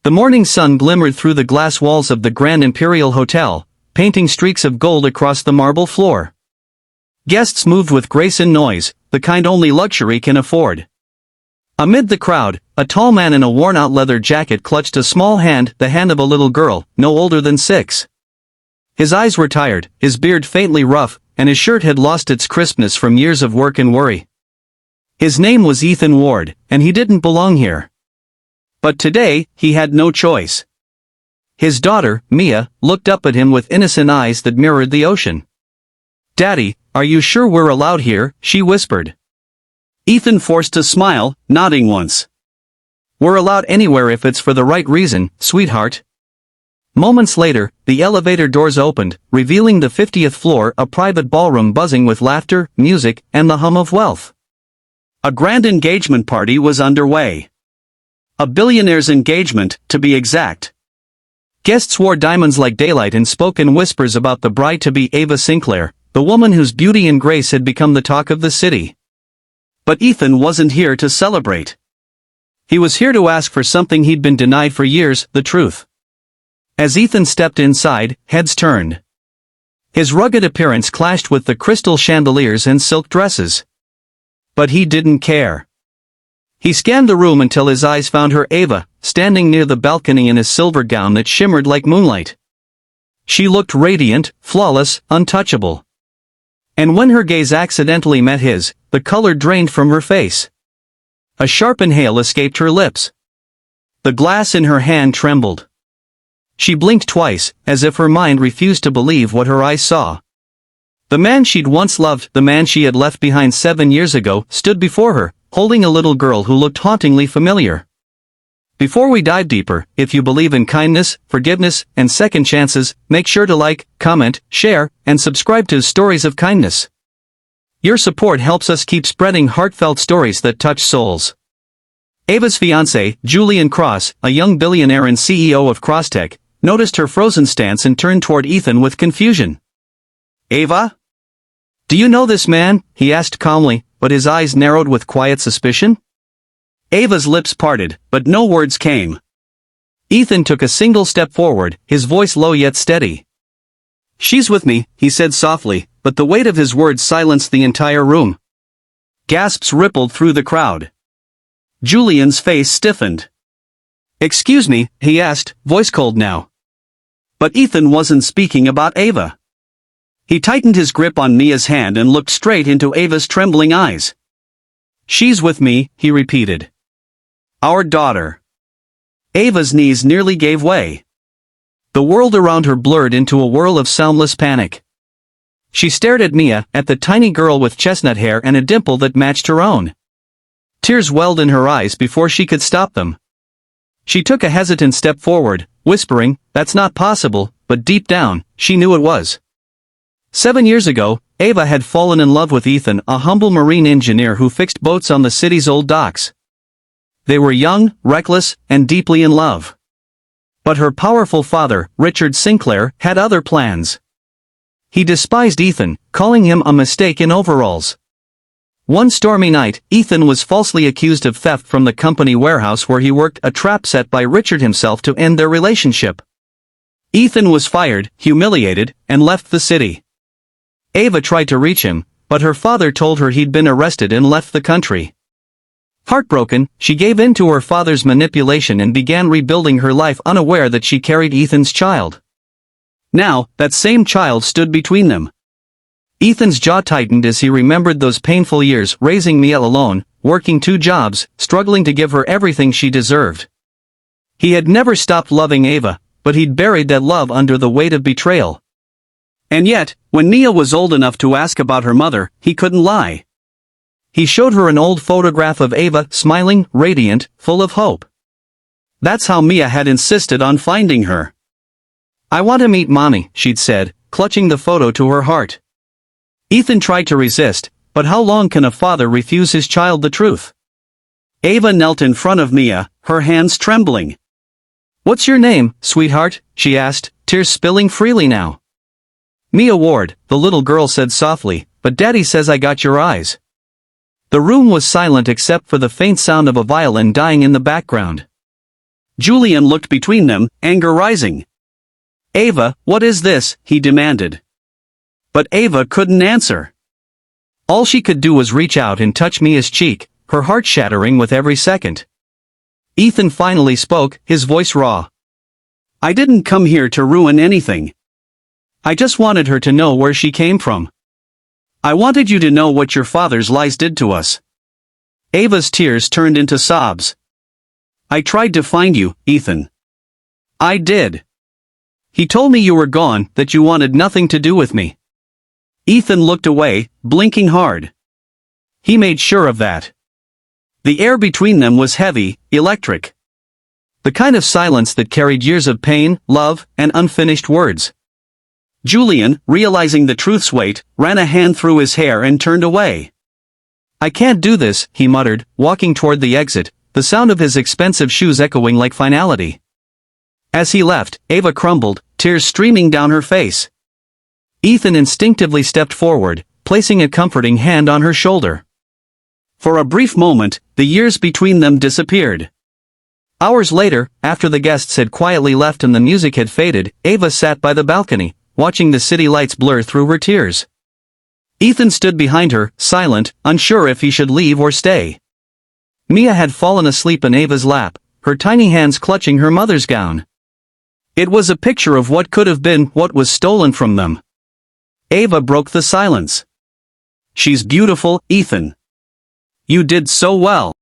The morning sun glimmered through the glass walls of the Grand Imperial Hotel, painting streaks of gold across the marble floor. Guests moved with grace and noise, the kind only luxury can afford. Amid the crowd, a tall man in a worn-out leather jacket clutched a small hand, the hand of a little girl, no older than 6. His eyes were tired, his beard faintly rough, and his shirt had lost its crispness from years of work and worry. His name was Ethan Ward, and he didn't belong here. But today, he had no choice. His daughter, Mia, looked up at him with innocent eyes that mirrored the ocean. "Daddy, are you sure we're allowed here?" she whispered. Ethan forced a smile, nodding once. "We're allowed anywhere if it's for the right reason, sweetheart." Moments later, the elevator doors opened, revealing the 50th floor, a private ballroom buzzing with laughter, music, and the hum of wealth. A grand engagement party was underway. A billionaire's engagement, to be exact. Guests wore diamonds like daylight and spoke in whispers about the bride-to-be Ava Sinclair, the woman whose beauty and grace had become the talk of the city. But Ethan wasn't here to celebrate. He was here to ask for something he'd been denied for years, the truth. As Ethan stepped inside, heads turned. His rugged appearance clashed with the crystal chandeliers and silk dresses. But he didn't care. He scanned the room until his eyes found her, Ava, standing near the balcony in a silver gown that shimmered like moonlight. She looked radiant, flawless, untouchable. And when her gaze accidentally met his, the color drained from her face. A sharp inhale escaped her lips. The glass in her hand trembled. She blinked twice, as if her mind refused to believe what her eyes saw. The man she'd once loved, the man she had left behind 7 years ago, stood before her, holding a little girl who looked hauntingly familiar. Before we dive deeper, if you believe in kindness, forgiveness, and second chances, make sure to like, comment, share, and subscribe to Stories of Kindness. Your support helps us keep spreading heartfelt stories that touch souls. Ava's fiancé, Julian Cross, a young billionaire and CEO of Crosstech, noticed her frozen stance and turned toward Ethan with confusion. "Ava? Do you know this man?" he asked calmly, but his eyes narrowed with quiet suspicion. Ava's lips parted, but no words came. Ethan took a single step forward, his voice low yet steady. "She's with me," he said softly, but the weight of his words silenced the entire room. Gasps rippled through the crowd. Julian's face stiffened. "Excuse me," he asked, voice cold now. But Ethan wasn't speaking about Ava. He tightened his grip on Mia's hand and looked straight into Ava's trembling eyes. "She's with me," he repeated. "Our daughter." Ava's knees nearly gave way. The world around her blurred into a whirl of soundless panic. She stared at Mia, at the tiny girl with chestnut hair and a dimple that matched her own. Tears welled in her eyes before she could stop them. She took a hesitant step forward, whispering, "That's not possible," but deep down, she knew it was. 7 years ago, Ava had fallen in love with Ethan, a humble marine engineer who fixed boats on the city's old docks. They were young, reckless, and deeply in love. But her powerful father, Richard Sinclair, had other plans. He despised Ethan, calling him a mistake in overalls. One stormy night, Ethan was falsely accused of theft from the company warehouse where he worked, a trap set by Richard himself to end their relationship. Ethan was fired, humiliated, and left the city. Ava tried to reach him, but her father told her he'd been arrested and left the country. Heartbroken, she gave in to her father's manipulation and began rebuilding her life, unaware that she carried Ethan's child. Now, that same child stood between them. Ethan's jaw tightened as he remembered those painful years, raising Mia alone, working 2 jobs, struggling to give her everything she deserved. He had never stopped loving Ava, but he'd buried that love under the weight of betrayal. And yet, when Mia was old enough to ask about her mother, he couldn't lie. He showed her an old photograph of Ava, smiling, radiant, full of hope. That's how Mia had insisted on finding her. "I want to meet Mommy," she'd said, clutching the photo to her heart. Ethan tried to resist, but how long can a father refuse his child the truth? Ava knelt in front of Mia, her hands trembling. "What's your name, sweetheart?" she asked, tears spilling freely now. "Mia Ward," the little girl said softly, "but Daddy says I got your eyes." The room was silent except for the faint sound of a violin dying in the background. Julian looked between them, anger rising. "Ava, what is this?" he demanded. But Ava couldn't answer. All she could do was reach out and touch Mia's cheek, her heart shattering with every second. Ethan finally spoke, his voice raw. "I didn't come here to ruin anything. I just wanted her to know where she came from. I wanted you to know what your father's lies did to us." Ava's tears turned into sobs. "I tried to find you, Ethan. I did. He told me you were gone, that you wanted nothing to do with me." Ethan looked away, blinking hard. He made sure of that. The air between them was heavy, electric. The kind of silence that carried years of pain, love, and unfinished words. Julian, realizing the truth's weight, ran a hand through his hair and turned away. "I can't do this," he muttered, walking toward the exit, the sound of his expensive shoes echoing like finality. As he left, Ava crumbled, tears streaming down her face. Ethan instinctively stepped forward, placing a comforting hand on her shoulder. For a brief moment, the years between them disappeared. Hours later, after the guests had quietly left and the music had faded, Ava sat by the balcony, watching the city lights blur through her tears. Ethan stood behind her, silent, unsure if he should leave or stay. Mia had fallen asleep in Ava's lap, her tiny hands clutching her mother's gown. It was a picture of what could have been what was stolen from them. Ava broke the silence. "She's beautiful, Ethan. You did so well."